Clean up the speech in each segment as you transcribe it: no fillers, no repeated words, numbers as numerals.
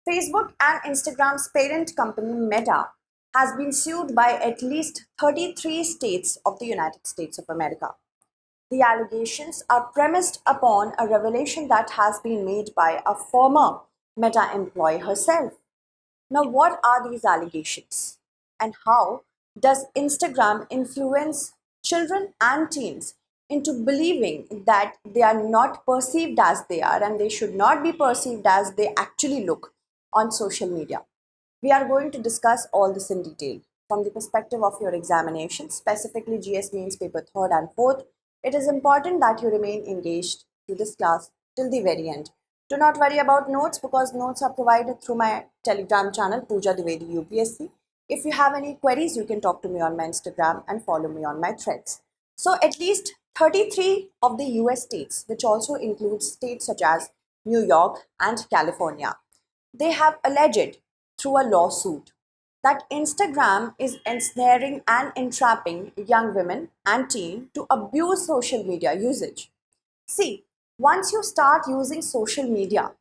Facebook and Instagram's parent company Meta has been sued by at least 33 states of the United States of America. The allegations are premised upon a revelation that has been made by a former Meta employee herself. Now, what are these allegations? And how does Instagram influence children and teens into believing that they are not perceived as they are and they should not be perceived as they actually look on social media? We are going to discuss all this in detail. From the perspective of your examination, specifically GS Mains paper 3rd and 4th, it is important that you remain engaged to this class till the very end. Do not worry about notes because notes are provided through my Telegram channel, Pooja Dwivedi UPSC. If you have any queries, you can talk to me on my Instagram and follow me on my threads. So at least 33 of the US states, which also includes states such as New York and California, they have alleged through a lawsuit that Instagram is ensnaring and entrapping young women and teens to abuse social media usage. See, once you start using social media,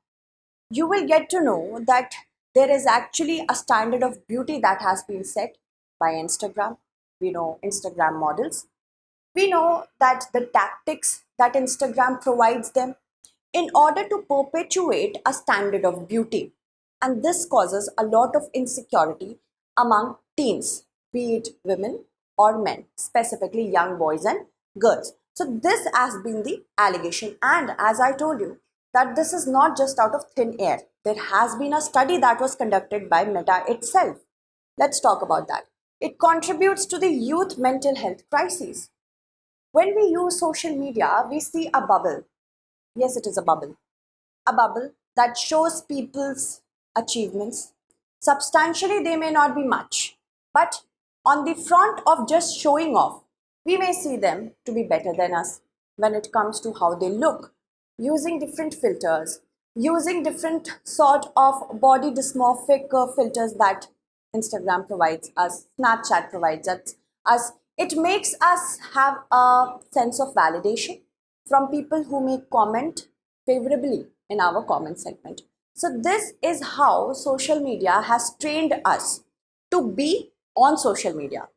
you will get to know that there is actually a standard of beauty that has been set by Instagram. We know Instagram models. We know that the tactics that Instagram provides them in order to perpetuate a standard of beauty. And this causes a lot of insecurity among teens, be it women or men, specifically young boys and girls. So, this has been the allegation. And as I told you, that this is not just out of thin air. There has been a study that was conducted by Meta itself. Let's talk about that. It contributes to the youth mental health crisis. When we use social media, we see a bubble. Yes, it is a bubble. A bubble that shows people's achievements. Substantially, they may not be much, but on the front of just showing off, we may see them to be better than us when it comes to how they look, using different filters, using different sort of body dysmorphic filters that Instagram provides us, Snapchat provides us. It makes us have a sense of validation from people who may comment favorably in our comment segment. So, this is how social media has trained us to be on social media.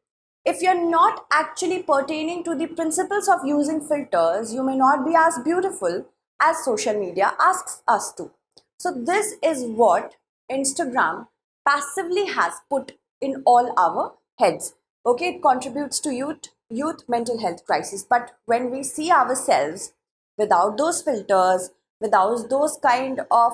If you're not actually pertaining to the principles of using filters, you may not be as beautiful as social media asks us to. So, this is what Instagram passively has put in all our heads. Okay, it contributes to youth mental health crisis. But when we see ourselves without those filters, without those kind of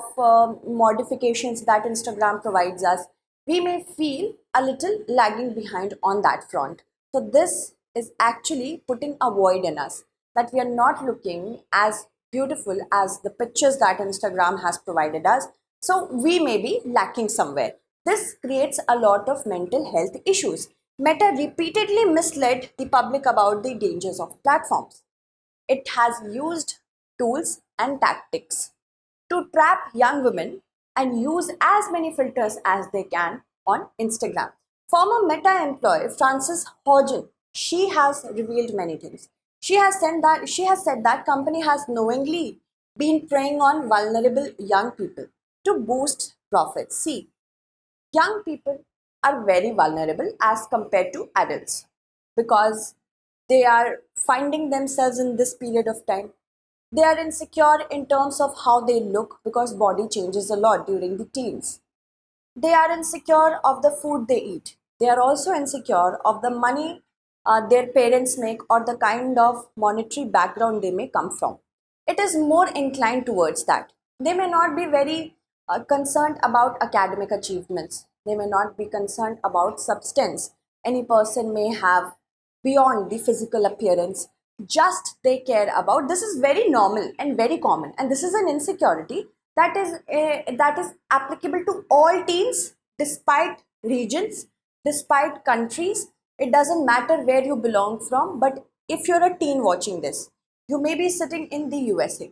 modifications that Instagram provides us, we may feel a little lagging behind on that front. So, this is actually putting a void in us that we are not looking as beautiful as the pictures that Instagram has provided us. So, we may be lacking somewhere. This creates a lot of mental health issues. Meta repeatedly misled the public about the dangers of platforms. It has used tools and tactics to trap young women and use as many filters as they can on Instagram. Former Meta employee Frances Hodgen, she has revealed many things. She has said that company has knowingly been preying on vulnerable young people to boost profits. See, young people are very vulnerable as compared to adults because they are finding themselves in this period of time. They are insecure in terms of how they look because body changes a lot during the teens. They are insecure of the food they eat. They are also insecure of the money their parents make or the kind of monetary background they may come from. It is more inclined towards that. They may not be very concerned about academic achievements. They may not be concerned about substance any person may have beyond the physical appearance. Just they care about, this is very normal and very common, and this is an insecurity that is applicable to all teens despite regions, despite countries. It doesn't matter where you belong from, but if you're a teen watching this, you may be sitting in the USA,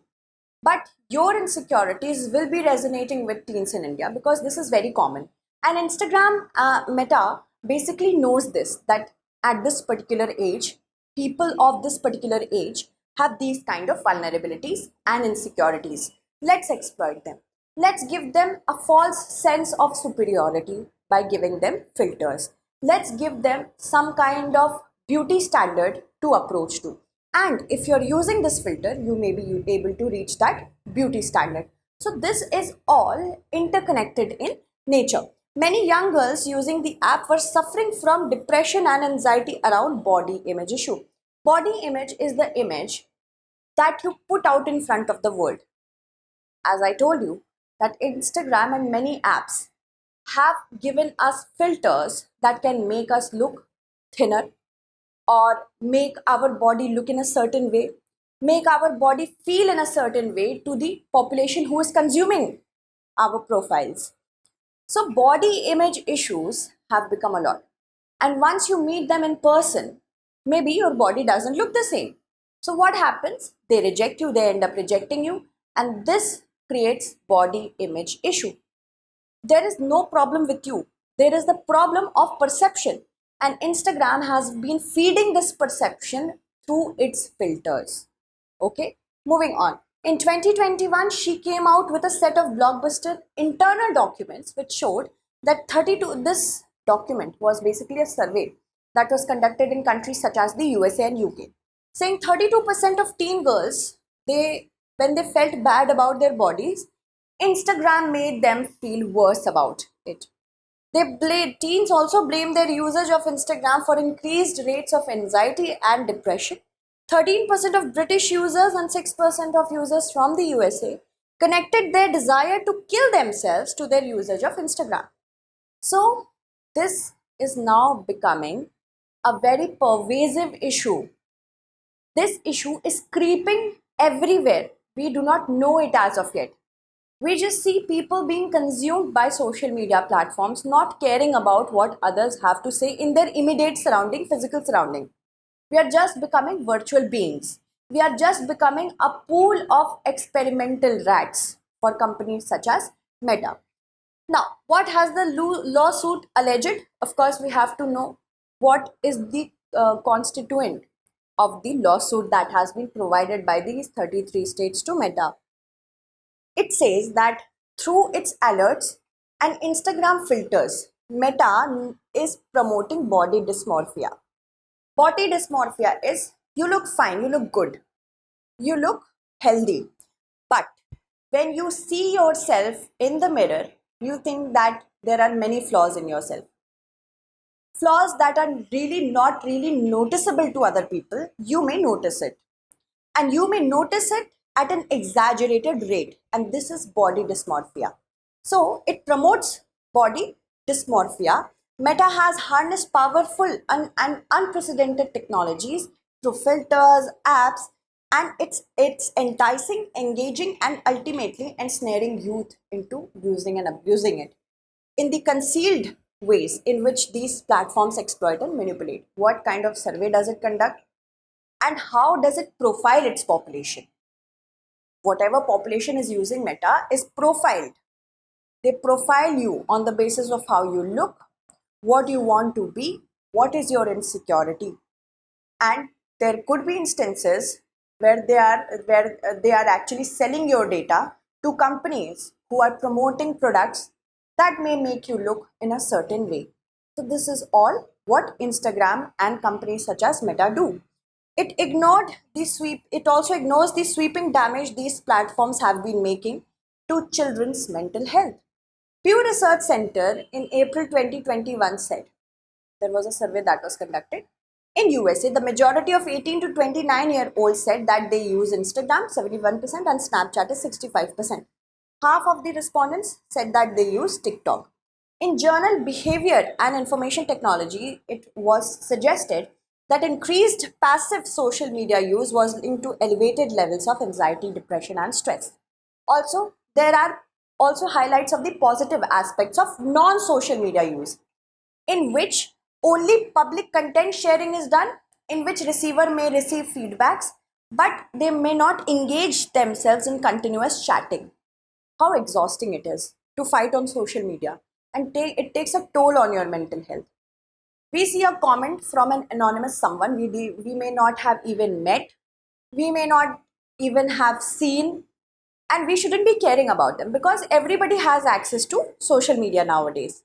but your insecurities will be resonating with teens in India because this is very common. And Instagram Meta basically knows this, that at this particular age, people of this particular age have these kind of vulnerabilities and insecurities. Let's exploit them. Let's give them a false sense of superiority by giving them filters. Let's give them some kind of beauty standard to approach to. And if you're using this filter, you may be able to reach that beauty standard. So this is all interconnected in nature. Many young girls using the app were suffering from depression and anxiety around body image issue. Body image is the image that you put out in front of the world. As I told you, that Instagram and many apps have given us filters that can make us look thinner or make our body look in a certain way, make our body feel in a certain way to the population who is consuming our profiles. So, body image issues have become a lot. And once you meet them in person, maybe your body doesn't look the same. So, what happens? They reject you, they end up rejecting you, and this creates body image issue. There is no problem with you, there is the problem of perception, and Instagram has been feeding this perception through its filters. Okay, moving on. In 2021, she came out with a set of blockbuster internal documents which showed that 32, this document was basically a survey that was conducted in countries such as the USA and UK, saying 32% of teen girls, when they felt bad about their bodies, Instagram made them feel worse about it. Teens also blame their usage of Instagram for increased rates of anxiety and depression. 13% of British users and 6% of users from the USA connected their desire to kill themselves to their usage of Instagram. So, this is now becoming a very pervasive issue. This issue is creeping everywhere. We do not know it as of yet. We just see people being consumed by social media platforms, not caring about what others have to say in their immediate surrounding, physical surrounding. We are just becoming virtual beings. We are just becoming a pool of experimental rats for companies such as Meta. Now, what has the lawsuit alleged? Of course, we have to know what is the constituent of the lawsuit that has been provided by these 33 states to Meta. It says that through its alerts and Instagram filters, Meta is promoting body dysmorphia. Body dysmorphia is you look fine, you look good, you look healthy, but when you see yourself in the mirror, you think that there are many flaws in yourself. Flaws that are really not really noticeable to other people, you may notice it. And you may notice it at an exaggerated rate, and this is body dysmorphia. So it promotes body dysmorphia. Meta has harnessed powerful and unprecedented technologies through filters, apps, and it's enticing, engaging, and ultimately ensnaring youth into using and abusing it in the concealed ways in which these platforms exploit and manipulate. What kind of survey does it conduct? And how does it profile its population? Whatever population is using Meta is profiled. They profile you on the basis of how you look, what you want to be, what is your insecurity. And there could be instances where they are actually selling your data to companies who are promoting products that may make you look in a certain way. So this is all what Instagram and companies such as Meta do. It also ignores the sweeping damage these platforms have been making to children's mental health. Pew Research Center in April 2021 said there was a survey that was conducted. In USA, the majority of 18 to 29-year-olds said that they use Instagram, 71%, and Snapchat is 65%. Half of the respondents said that they use TikTok. In journal Behavior and Information Technology, it was suggested that increased passive social media use was linked to elevated levels of anxiety, depression, and stress. Also, there are also highlights of the positive aspects of non-social media use, in which only public content sharing is done, in which receiver may receive feedbacks, but they may not engage themselves in continuous chatting. How exhausting it is to fight on social media, and it takes a toll on your mental health. We see a comment from an anonymous someone we may not have even met, we may not even have seen and we shouldn't be caring about them because everybody has access to social media nowadays.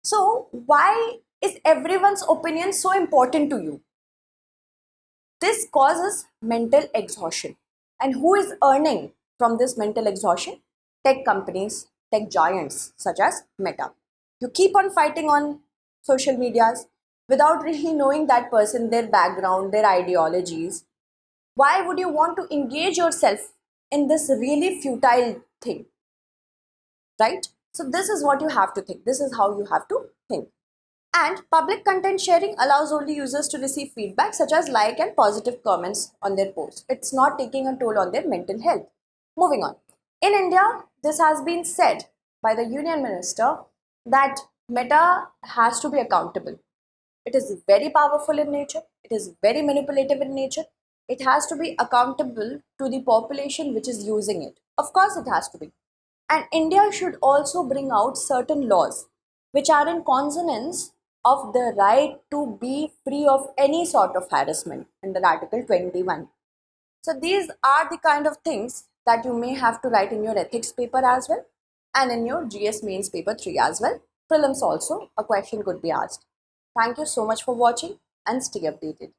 So why is everyone's opinion so important to you? This causes mental exhaustion. And who is earning from this mental exhaustion? Tech companies, tech giants such as Meta. You keep on fighting on social medias without really knowing that person, their background, their ideologies. Why would you want to engage yourself in this really futile thing? Right? So, this is what you have to think. This is how you have to think. And public content sharing allows only users to receive feedback such as like and positive comments on their posts. It's not taking a toll on their mental health. Moving on. In India, this has been said by the Union Minister that Meta has to be accountable. It is very powerful in nature. It is very manipulative in nature. It has to be accountable to the population which is using it. Of course, it has to be. And India should also bring out certain laws which are in consonance of the right to be free of any sort of harassment under Article 21. So these are the kind of things that you may have to write in your ethics paper as well and in your GS mains paper 3 as well. Prelims also, a question could be asked. Thank you so much for watching and stay updated.